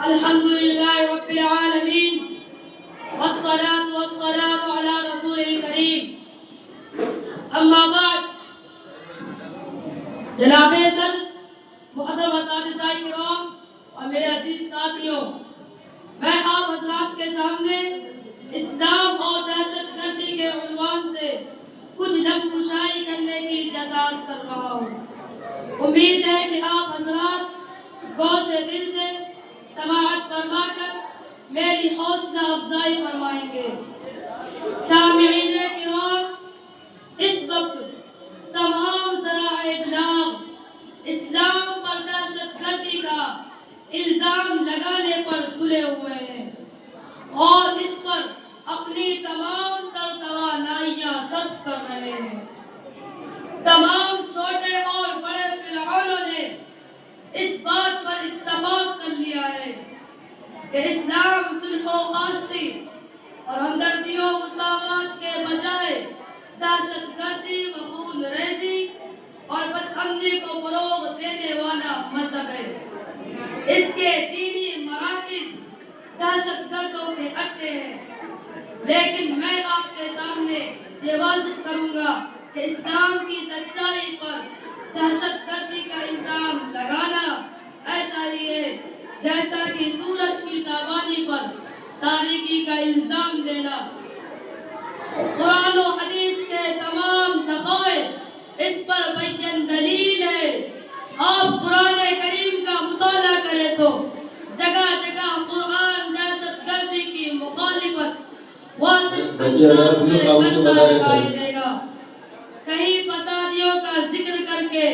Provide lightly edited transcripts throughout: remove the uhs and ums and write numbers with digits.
الحمد للہ رب العالمین والصلاة والسلام علی رسول الکریم اما بعد. جناب صدر، محترم اساتذہ کرام اور میرے عزیز ساتھیوں، میں آپ حضرات کے سامنے اسلام اور دہشت گردی کے عنوان سے کچھ لب کشائی کرنے کی اجازت کر رہا ہوں. امید ہے کہ آپ حضرات گوش دل سے سماعت فرما کر میری حوصلہ افزائی فرمائیں گے. سامعین کرام، اس وقت تمام ذرائع ابلاغ اسلام پر دہشت گردی کا الزام لگانے پر تلے ہوئے ہیں اور اس پر اپنی تمام تر توانائیاں صرف کر رہے ہیں. تمام چھوٹے اور بڑے فرعونوں نے اس بات پر اتفاق کر لیا ہے کہ اسلام صلح و آشتی اور ہمدردی و مساوات کے بجائے دہشت گردی و خون ریزی اور بدامنی کو فروغ دینے والا مذہب ہے. اس کے دینی مراکز دہشت گردوں کے اڈے ہیں. لیکن میں آپ کے سامنے یہ واضح کروں گا کہ اسلام کی سچائی پر دہشت گردی کا الزام لگانا ایسا ہی ہے جیسا کہ سورج کی تابانی پر تاریکی کا الزام دینا. قرآن و حدیث کے تمام دخائل اس پر بین دلیل ہے. آپ قرآن کریم کا مطالعہ کریں تو جگہ جگہ قرآن دہشت گردی کی مخالفت واضح انداز میں کرتا دکھائی دے گا. کہیں فسادیوں کا ذکر کر کے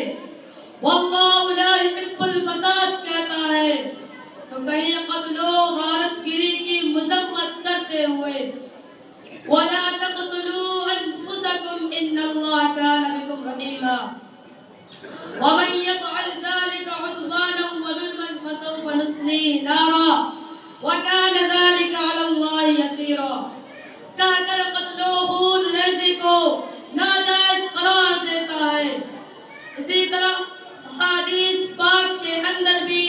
واللہ لا يحب الفساد کہتا ہے تو کہیں قتل و غارت گری کی مذمت کرتے ہوئے وَلَا تَقْتُلُوا أَنفُسَكُمْ إِنَّ اللَّهَ كَانَ بِكُمْ رَحِيمًا وَمَنْ يَفْعَلْ ذَلِكَ عُدْوَانًا وَظُلْمًا فَسَوْفَ نُصْلِيهِ نَارًا وَكَانَ ذَلِكَ عَلَى اللَّهِ يَسِيرًا. کہہ کر قتل و خون ریزی کو ناجائز قرار دیتا ہے. اسی طرح حدیث پاک کے اندر بھی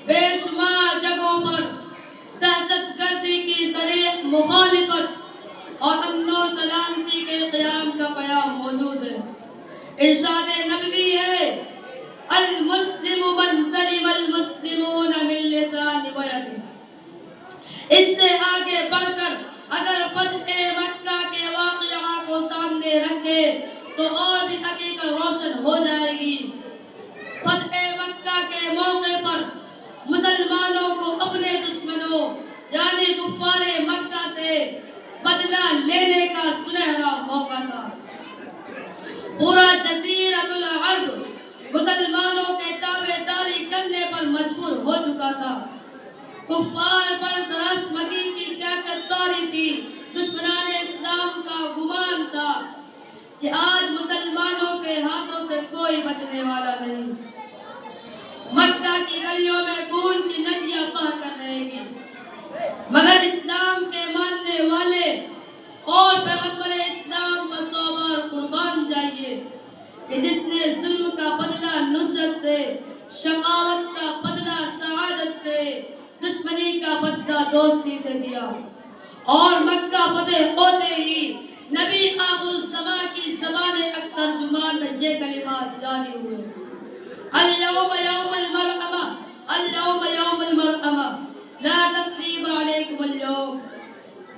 بے شمار جگہوں پر دہشت گردی کی صریح مخالفت اور امن و سلامتی کے قیام کا پیام موجود ہے. ارشاد نبوی ہے المسلم من سلم المسلمون من لسان و ید. اس سے آگے بڑھ کر اگر فتح مکہ کے واقعہ کو سامنے رکھے تو اور بھی حقیقت روشن ہو جائے گی. فتح مکہ کے موقع پر مسلمانوں کو اپنے دشمنوں یعنی کفار مکہ سے بدلہ لینے کا سنہرا موقع تھا. پورا جزیرۃ العرب مسلمانوں کے تابع داری کرنے پر مجبور ہو چکا تھا. کفار پر سراسمگی کی کیفیت طاری تھی. دشمنان اسلام کا گمان تھا کہ آج مسلمانوں کے ہاتھوں سے کوئی بچنے والا نہیں. مکہ کی گلیوں میں خون کی ندیاں بہہ کر رہے گی. مگر اسلام کے ماننے والے اور پیغمبر اسلام پر سو بار قربان جائیے کہ جس نے ظلم کا بدلہ نصرت سے، شقاوت کا بدلہ سعادت سے، دشمنی کا بدلہ دوستی سے دیا. اور مکہ فتح ہوتے ہی نبی آخر الزمان کی زبان ترجمان میں یہ کلمات جاری ہوئے اليوم یوم المرحمہ اليوم یوم المرحمہ لا تثریب علیکم اليوم.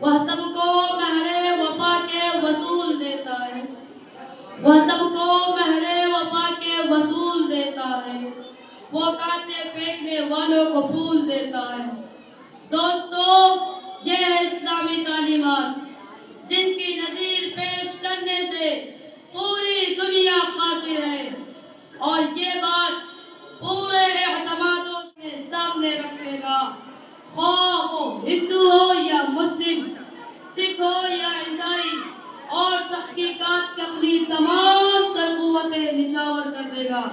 وہ سب کو مہر وفا کے وصول دیتا ہے. وہ سب کو مہر وفا کے وصول دیتا ہے. وہ کانٹے پھینکنے والوں کو پھول دیتا ہے. دوستو، یہ ہے اسلامی تعلیمات جن کی نظیر پیش کرنے سے پوری دنیا قاصر ہے. اور یہ بات پورے اعتمادوں کے سامنے رکھے گا، خواہ وہ ہندو ہو یا مسلم، سکھ ہو یا عیسائی، اور تحقیقات کی اپنی تمام تر قوتیں نچھاور کر دے گا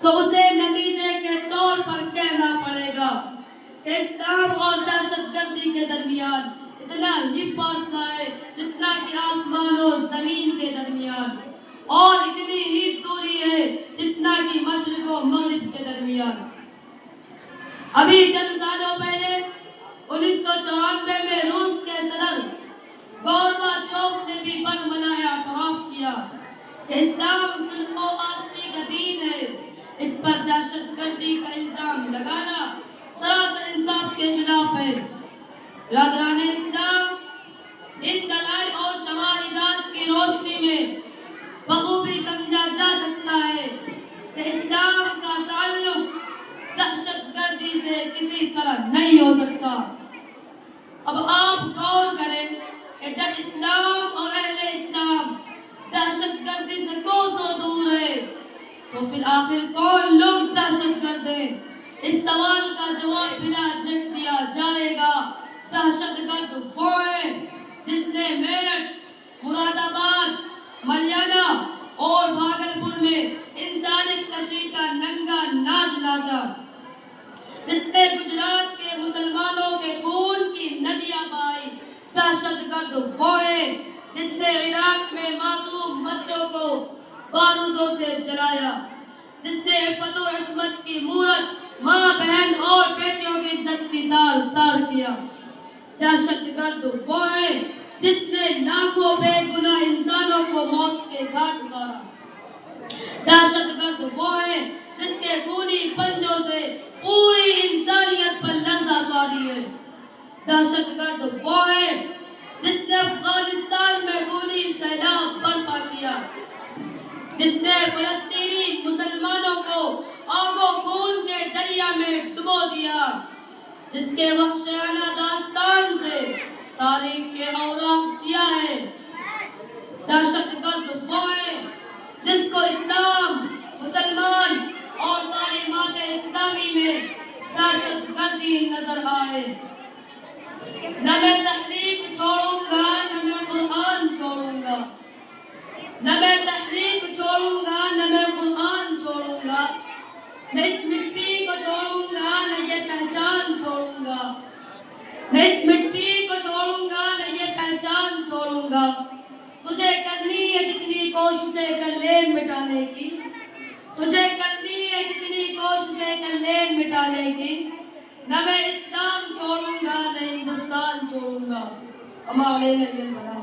تو اسے نتیجے کے طور پر کہنا پڑے گا کہ اسلام اور دہشت گردی کے درمیان اتنا ہی فاصلہ ہے جتنا کہ آسمان و زمین کے درمیان، اور اتنی ہی دوری ہے جتنا کہ مشرق و مغرب کے درمیان. ابھی چند سالوں پہلے 1994 میں روس کے صدر گورباچوف نے بھی برملایا اعتراف کیا کہ اسلام صلح و آشتی کا دین ہے. اس پر دہشت گردی کا الزام لگانا سراسر انصاف کے خلاف ہے. برادران اسلام، ان دلائل اور شواہدات کی روشنی میں بخوبی سمجھا جا سکتا ہے کہ اسلام کا تعلق دہشت گردی سے کسی طرح نہیں ہو سکتا. اب آپ غور کریں کہ جب اسلام اور اہل اسلام دہشت گردی سے کوسوں دور ہے تو پھر آخر کون لوگ دہشت گرد ہیں؟ اس سوال کا جواب بلا جھجک دیا جائے گا. دہشت گرد وہ ہے جس نے میرٹھ، مراد آباد، ملیالہ اور بھاگلپور میں انسانیت کشی کا ننگا ناچ ناچا، جس نے گجرات کے مسلمانوں کے خون کی ندیاں بہائی. دہشت گرد وہ ہے جس نے عراق میں معصوم بچوں کو بارودوں سے جلایا، جس نے عفت و عصمت کی مورت ماں بہن اور بیٹیوں کی عزت کی تار تار کیا. دہشت گرد وہ ہے جس نے لاکھوں بے گناہ انسانوں کو موت کے گھاٹ اتارا. دہشت گرد وہ ہے جس کے خونی پنجوں سے پوری انسانیت پر لرزہ اتاری ہے. دہشت گرد وہ ہے جس نے افغانستان میں خونی سیلاب برپا کیا، جس نے فلسطینی مسلمانوں کو آگ و خون کے دریا میں ڈبو دیا، جس کے وحشیانہ داستان سے تاریخ کے اوراق سیاہ ہے. دہشت گرد وہ ہے جس کو اسلام، مسلمان اور تعلیمات اسلامی میں دہشت گردی نظر آئے. نہ میں تحریک چھوڑوں گا، نہ میں قرآن چھوڑوں گا. نہ میں تحریک چھوڑوں گا، نہ میں قرآن چھوڑوں گا. نہ اس مٹی کو چھوڑوں گا، نہ یہ پہچان چھوڑوں گا. نہ اس مٹی کو چھوڑوں گا، نہ یہ پہچان چھوڑوں گا. تجھے کرنی ہے جتنی کوششیں کر لے مٹانے کی، تجھے کرنی ہے جتنی کوششیں کر لے مٹانے کی. نہ میں اسلام چھوڑوں گا، نہ ہندوستان چھوڑوں گا. وما علینا الا البلاغ.